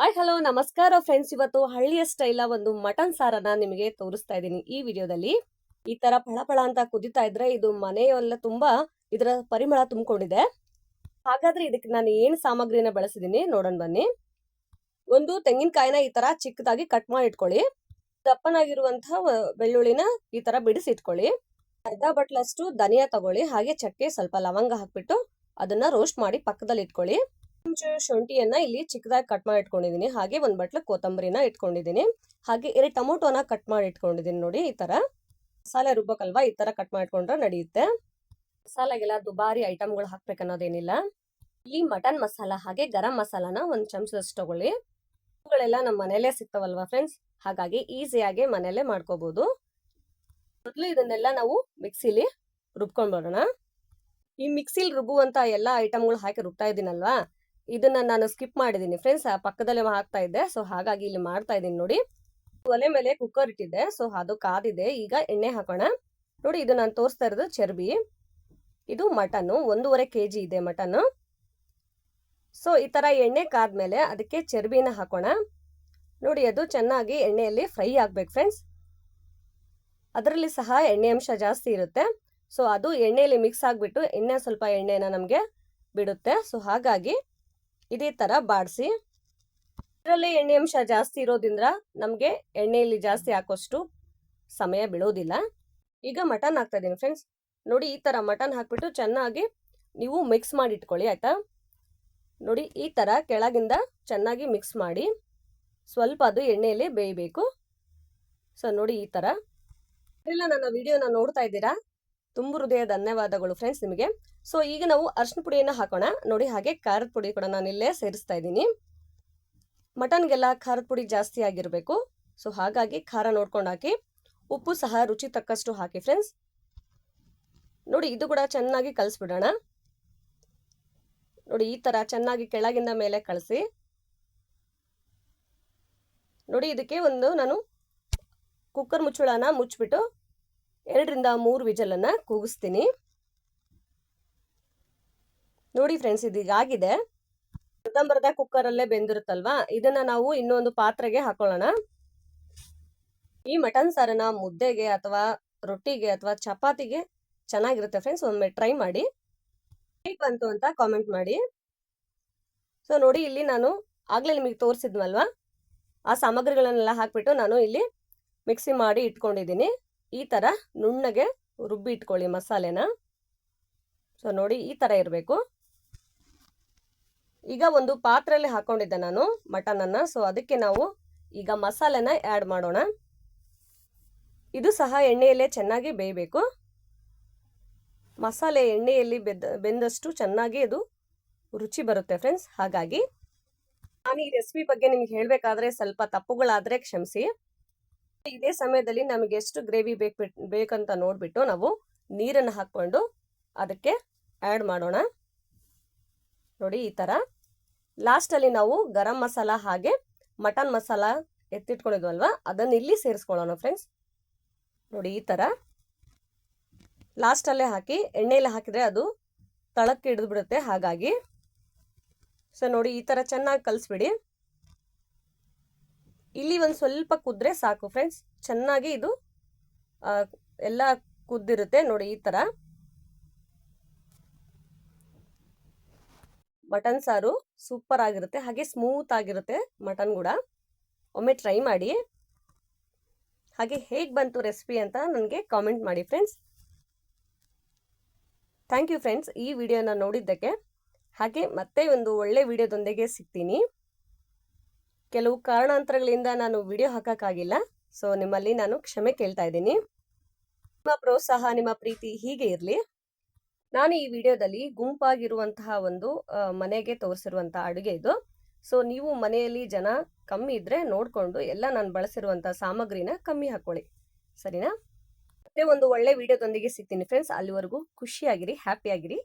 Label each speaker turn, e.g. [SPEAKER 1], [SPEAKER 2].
[SPEAKER 1] Hi hello ನಮಸ್ಕಾರ friends. ಇವತ್ತು ಹಳ್ಳಿಯ ಸ್ಟೈಲ ಒಂದು ಮಟನ್ ಸಾರನ್ನ ನಿಮಗೆ ತೋರಿಸ್ತಾ ಇದ್ದೀನಿ ಈ ವಿಡಿಯೋದಲ್ಲಿ. ಈ ತರ ಫಳ ಅಂತ ಕುದಿತಾ ಇದ್ರೆ ಇದು ಮನೆಯೆಲ್ಲ ತುಂಬಾ ಇದರ ಪರಿಮಳ ತುಂಬಿಕೊಂಡಿದೆ. ಹಾಗಾದ್ರೆ ಇದಕ್ಕೆ ನಾನು ಏನ್ ಸಾಮಗ್ರಿನ ಬಳಸಿದೀನಿ ನೋಡೋಣ ಬನ್ನಿ. ಒಂದು ತೆಂಗಿನಕಾಯಿನ ಈ ತರ ಚಿಕ್ಕದಾಗಿ ಕಟ್ ಮಾಡಿ ಇಟ್ಕೊಳ್ಳಿ. ದಪ್ಪನಾಗಿರುವಂತಹ ಬೆಳ್ಳುಳ್ಳಿನ ಈ ತರ ಬಿಡಿಸಿ ಇಟ್ಕೊಳ್ಳಿ. ಅರ್ಧ ಬಟ್ಲಷ್ಟು ಧನಿಯಾ ತಗೊಳ್ಳಿ. ಹಾಗೆ ಚಕ್ಕೆ, ಸ್ವಲ್ಪ ಲವಂಗ ಹಾಕ್ಬಿಟ್ಟು ಅದನ್ನ ರೋಸ್ಟ್ ಮಾಡಿ ಪಕ್ಕದಲ್ಲಿ ಇಟ್ಕೊಳ್ಳಿ. ಶುಂಠಿಯನ್ನ ಇಲ್ಲಿ ಚಿಕ್ಕದಾಗಿ ಕಟ್ ಮಾಡಿ ಇಟ್ಕೊಂಡಿದೀನಿ. ಹಾಗೆ ಒಂದ್ ಬಟ್ಲು ಕೊತ್ತಂಬರಿನ ಇಟ್ಕೊಂಡಿದೀನಿ. ಹಾಗೆ 2 ಟೊಮೊಟೊನ ಕಟ್ ಮಾಡಿ ಇಟ್ಕೊಂಡಿದೀನಿ. ನೋಡಿ ಈ ತರ ಮಸಾಲೆ ರುಬ್ಬಕಲ್ವಾ, ಈ ತರ ಕಟ್ ಮಾಡ್ಕೊಂಡ್ರೆ ನಡೆಯುತ್ತೆ. ಮಸಾಲೆಗೆಲ್ಲ ದುಬಾರಿ ಐಟಮ್ಗಳು ಹಾಕ್ಬೇಕನ್ನೋದೇನಿಲ್ಲ. ಈ ಮಟನ್ ಮಸಾಲ ಹಾಗೆ ಗರಂ ಮಸಾಲಾನ ಒಂದ್ ಚಮಚದಷ್ಟು ತಗೊಳ್ಳಿ. ಇವುಗಳೆಲ್ಲ ನಮ್ಮ ಮನೇಲೆ ಸಿಗ್ತಾವಲ್ವಾ ಫ್ರೆಂಡ್ಸ್, ಹಾಗಾಗಿ ಈಸಿಯಾಗಿ ಮನೇಲೆ ಮಾಡ್ಕೋಬಹುದು. ಮೊದಲು ಇದನ್ನೆಲ್ಲ ನಾವು ಮಿಕ್ಸಿಲಿ ರುಬ್ಕೊಂಡ್ ಬರೋಣ. ಈ ಮಿಕ್ಸಿಲಿ ರುಬ್ಬುವಂತ ಎಲ್ಲಾ ಐಟಮ್ಗಳು ಹಾಕಿ ರುಬ್ತಾ ಇದೀನಲ್ವಾ, ಇದನ್ನ ನಾನು ಸ್ಕಿಪ್ ಮಾಡಿದೀನಿ ಫ್ರೆಂಡ್ಸ್. ಪಕ್ಕದಲ್ಲೇ ಹಾಕ್ತಾ ಇದ್ದೆ, ಸೊ ಹಾಗಾಗಿ ಇಲ್ಲಿ ಮಾಡ್ತಾ ಇದೀನಿ. ನೋಡಿ, ಒಲೆ ಮೇಲೆ ಕುಕ್ಕರ್ ಇಟ್ಟಿದ್ದೆ, ಸೊ ಅದು ಕಾದಿದೆ. ಈಗ ಎಣ್ಣೆ ಹಾಕೋಣ. ನೋಡಿ, ಇದು ನಾನು ತೋರಿಸ್ತಾ ಇರೋದು ಚರ್ಬಿ. ಇದು ಮಟನ್, 1.5 kg ಇದೆ ಮಟನ್. ಸೊ ಈ ತರ ಎಣ್ಣೆ ಕಾದ್ಮೇಲೆ ಅದಕ್ಕೆ ಚರ್ಬಿನ ಹಾಕೋಣ. ನೋಡಿ, ಅದು ಚೆನ್ನಾಗಿ ಎಣ್ಣೆಯಲ್ಲಿ ಫ್ರೈ ಆಗ್ಬೇಕು ಫ್ರೆಂಡ್ಸ್. ಅದರಲ್ಲಿ ಸಹ ಎಣ್ಣೆ ಅಂಶ ಜಾಸ್ತಿ ಇರುತ್ತೆ. ಸೊ ಅದು ಎಣ್ಣೆಯಲ್ಲಿ ಮಿಕ್ಸ್ ಆಗ್ಬಿಟ್ಟು ಎಣ್ಣೆ ಸ್ವಲ್ಪ ಎಣ್ಣೆನ ನಮಗೆ ಬಿಡುತ್ತೆ. ಸೊ ಹಾಗಾಗಿ ಇದೇ ತರ ಬಾಡಿಸಿ. ಇದರಲ್ಲಿ ಎಣ್ಣೆ ಅಂಶ ಜಾಸ್ತಿ ಇರೋದ್ರಿಂದ ನಮಗೆ ಎಣ್ಣೆಯಲ್ಲಿ ಜಾಸ್ತಿ ಹಾಕೋಷ್ಟು ಸಮಯ ಬೀಳೋದಿಲ್ಲ. ಈಗ ಮಟನ್ ಹಾಕ್ತಾ ಇದೀನಿ ಫ್ರೆಂಡ್ಸ್. ನೋಡಿ, ಈ ತರ ಮಟನ್ ಹಾಕ್ಬಿಟ್ಟು ಚೆನ್ನಾಗಿ ನೀವು ಮಿಕ್ಸ್ ಮಾಡಿ ಇಟ್ಕೊಳ್ಳಿ, ಆಯ್ತಾ. ನೋಡಿ, ಈ ತರ ಕೆಳಗಿಂದ ಚೆನ್ನಾಗಿ ಮಿಕ್ಸ್ ಮಾಡಿ ಸ್ವಲ್ಪ ಅದು ಎಣ್ಣೆಯಲ್ಲಿ ಬೇಯಬೇಕು. ಸೊ ನೋಡಿ, ಈ ತರ ಎಲ್ಲ ನನ್ನ ವಿಡಿಯೋನ ನೋಡ್ತಾ ಇದ್ದೀರಾ, ತುಂಬು ಹೃದಯ ಧನ್ಯವಾದಗಳು ಫ್ರೆಂಡ್ಸ್ ನಿಮಗೆ. ಸೊ ಈಗ ನಾವು ಅರಿಶಿನ ಪುಡಿಯನ್ನ ಹಾಕೋಣ. ನೋಡಿ, ಹಾಗೆ ಖಾರದ ಪುಡಿ ಕೂಡ ನಾನು ಇಲ್ಲೇ ಸೇರಿಸ್ತಾ ಇದ್ದೀನಿ. ಮಟನ್ಗೆಲ್ಲ ಖಾರದ ಪುಡಿ ಜಾಸ್ತಿ ಆಗಿರಬೇಕು. ಸೊ ಹಾಗಾಗಿ ಖಾರ ನೋಡ್ಕೊಂಡು ಹಾಕಿ. ಉಪ್ಪು ಸಹ ರುಚಿ ತಕ್ಕಷ್ಟು ಹಾಕಿ ಫ್ರೆಂಡ್ಸ್. ನೋಡಿ, ಇದು ಕೂಡ ಚೆನ್ನಾಗಿ ಕಲಿಸ್ಬಿಡೋಣ. ನೋಡಿ, ಈ ತರ ಚೆನ್ನಾಗಿ ಕೆಳಗಿಂದ ಮೇಲೆ ಕಳಿಸಿ. ನೋಡಿ, ಇದಕ್ಕೆ ನಾನು ಕುಕ್ಕರ್ ಮುಚ್ಚಳನ ಮುಚ್ಚಿಬಿಟ್ಟು 2 ರಿಂದ 3 ವಿಜಲನ್ನ ಕೂಗಿಸ್ತೀನಿ. ನೋಡಿ ಫ್ರೆಂಡ್ಸ್, ಇದೀಗಾಗಿದೆ. ಅರ್ಧಂಬರ್ಧ ಕುಕ್ಕರ್ ಅಲ್ಲೇ ಬೆಂದಿರುತ್ತಲ್ವಾ, ಇದನ್ನ ನಾವು ಇನ್ನೊಂದು ಪಾತ್ರೆಗೆ ಹಾಕೊಳ್ಳೋಣ. ಈ ಮಟನ್ ಸಾರನ ಮುದ್ದೆಗೆ ಅಥವಾ ರೊಟ್ಟಿಗೆ ಅಥವಾ ಚಪಾತಿಗೆ ಚೆನ್ನಾಗಿರುತ್ತೆ ಫ್ರೆಂಡ್ಸ್. ಒಮ್ಮೆ ಟ್ರೈ ಮಾಡಿ. ಹೇಗೆ ಬಂತು ಅಂತ ಕಾಮೆಂಟ್ ಮಾಡಿ. ಸೊ ನೋಡಿ, ಇಲ್ಲಿ ನಾನು ಆಗ್ಲೇ ನಿಮಗೆ ತೋರಿಸಿದ್ನಲ್ವಾ, ಆ ಸಾಮಗ್ರಿಗಳನ್ನೆಲ್ಲ ಹಾಕ್ಬಿಟ್ಟು ನಾನು ಇಲ್ಲಿ ಮಿಕ್ಸಿ ಮಾಡಿ ಇಟ್ಕೊಂಡಿದ್ದೀನಿ. ಈ ತರ ನುಣ್ಣಗೆ ರುಬ್ಬಿ ಇಟ್ಕೊಳ್ಳಿ ಮಸಾಲೆನ. ಸೊ ನೋಡಿ, ಈ ತರ ಇರಬೇಕು. ಈಗ ಒಂದು ಪಾತ್ರೆಯಲ್ಲಿ ಹಾಕೊಂಡಿದ್ದೆ ನಾನು ಮಟನ್ ಅನ್ನ. ಸೊ ಅದಕ್ಕೆ ನಾವು ಈಗ ಮಸಾಲೆನ ಆ್ಯಡ್ ಮಾಡೋಣ. ಇದು ಸಹ ಎಣ್ಣೆಯಲ್ಲೇ ಚೆನ್ನಾಗಿ ಬೇಯಬೇಕು. ಮಸಾಲೆ ಎಣ್ಣೆಯಲ್ಲಿ ಬೆಂದಷ್ಟು ಚೆನ್ನಾಗಿ ಇದು ರುಚಿ ಬರುತ್ತೆ ಫ್ರೆಂಡ್ಸ್. ಹಾಗಾಗಿ ನಾನು ಈ ರೆಸಿಪಿ ಬಗ್ಗೆ ನಿಮ್ಗೆ ಹೇಳ್ಬೇಕಾದ್ರೆ ಸ್ವಲ್ಪ ತಪ್ಪುಗಳಾದ್ರೆ ಕ್ಷಮಿಸಿ. ಇದೇ ಸಮಯದಲ್ಲಿ ನಮಗೆ ಎಷ್ಟು ಗ್ರೇವಿ ಬೇಕಂತ ನೋಡ್ಬಿಟ್ಟು ನಾವು ನೀರನ್ನು ಹಾಕೊಂಡು ಅದಕ್ಕೆ ಆ್ಯಡ್ ಮಾಡೋಣ. ನೋಡಿ, ಈ ತರ ಲಾಸ್ಟ್ ಅಲ್ಲಿ ನಾವು ಗರಂ ಮಸಾಲ ಹಾಗೆ ಮಟನ್ ಮಸಾಲ ಎತ್ತಿಟ್ಕೊಂಡಿದ್ವಲ್ವಾ, ಅದನ್ನ ಇಲ್ಲಿ ಸೇರಿಸ್ಕೊಳ್ಳೋಣ ಫ್ರೆಂಡ್ಸ್. ನೋಡಿ, ಈ ತರ ಲಾಸ್ಟ್ ಅಲ್ಲೇ ಹಾಕಿ. ಎಣ್ಣೆಯಲ್ಲಿ ಹಾಕಿದ್ರೆ ಅದು ತಳಕ್ಕೆ ಹಿಡಿದು ಬಿಡುತ್ತೆ, ಹಾಗಾಗಿ. ಸೊ ನೋಡಿ, ಈ ತರ ಚೆನ್ನಾಗಿ ಕಲಿಸ್ಬಿಡಿ. ಇಲ್ಲಿ ಒಂದು ಸ್ವಲ್ಪ ಕುದ್ರೆ ಸಾಕು ಫ್ರೆಂಡ್ಸ್. ಚೆನ್ನಾಗಿ ಇದು ಎಲ್ಲ ಕುದ್ದಿರುತ್ತೆ. ನೋಡಿ, ಈ ತರ ಮಟನ್ ಸಾರು ಸೂಪರ್ ಆಗಿರುತ್ತೆ. ಹಾಗೆ ಸ್ಮೂತ್ ಆಗಿರುತ್ತೆ ಮಟನ್ ಕೂಡ. ಒಮ್ಮೆ ಟ್ರೈ ಮಾಡಿ. ಹಾಗೆ ಹೇಗೆ ಬಂತು ರೆಸಿಪಿ ಅಂತ ನನಗೆ ಕಾಮೆಂಟ್ ಮಾಡಿ ಫ್ರೆಂಡ್ಸ್. ಥ್ಯಾಂಕ್ ಯು ಫ್ರೆಂಡ್ಸ್ ಈ ವಿಡಿಯೋನ ನೋಡಿದ್ದಕ್ಕೆ. ಹಾಗೆ ಮತ್ತೆ ಒಂದು ಒಳ್ಳೆ ವಿಡಿಯೋದೊಂದಿಗೆ ಸಿಗ್ತೀನಿ. ಕೆಲವು ಕಾರಣಾಂತರಗಳಿಂದ ನಾನು ವಿಡಿಯೋ ಹಾಕೋಕ್ಕಾಗಿಲ್ಲ. ಸೊ ನಿಮ್ಮಲ್ಲಿ ನಾನು ಕ್ಷಮೆ ಕೇಳ್ತಾ ಇದ್ದೀನಿ. ನಿಮ್ಮ ಪ್ರೋತ್ಸಾಹ, ನಿಮ್ಮ ಪ್ರೀತಿ ಹೀಗೆ ಇರಲಿ. ನಾನು ಈ ವಿಡಿಯೋದಲ್ಲಿ ಗುಂಪಾಗಿರುವಂತಹ ಒಂದು ಮನೆಗೆ ತೋರಿಸಿರುವಂತಹ ಅಡುಗೆ ಇದು. ಸೊ ನೀವು ಮನೆಯಲ್ಲಿ ಜನ ಕಮ್ಮಿ ಇದ್ರೆ ನೋಡಿಕೊಂಡು ಎಲ್ಲ ನಾನು ಬಳಸಿರುವಂತಹ ಸಾಮಗ್ರಿನ ಕಮ್ಮಿ ಹಾಕೊಳ್ಳಿ, ಸರಿನಾ. ಮತ್ತೆ ಒಂದು ಒಳ್ಳೆ ವಿಡಿಯೋದೊಂದಿಗೆ ಸಿಗ್ತೀನಿ ಫ್ರೆಂಡ್ಸ್. ಅಲ್ಲಿವರೆಗೂ ಖುಷಿಯಾಗಿರಿ, ಹ್ಯಾಪಿಯಾಗಿರಿ.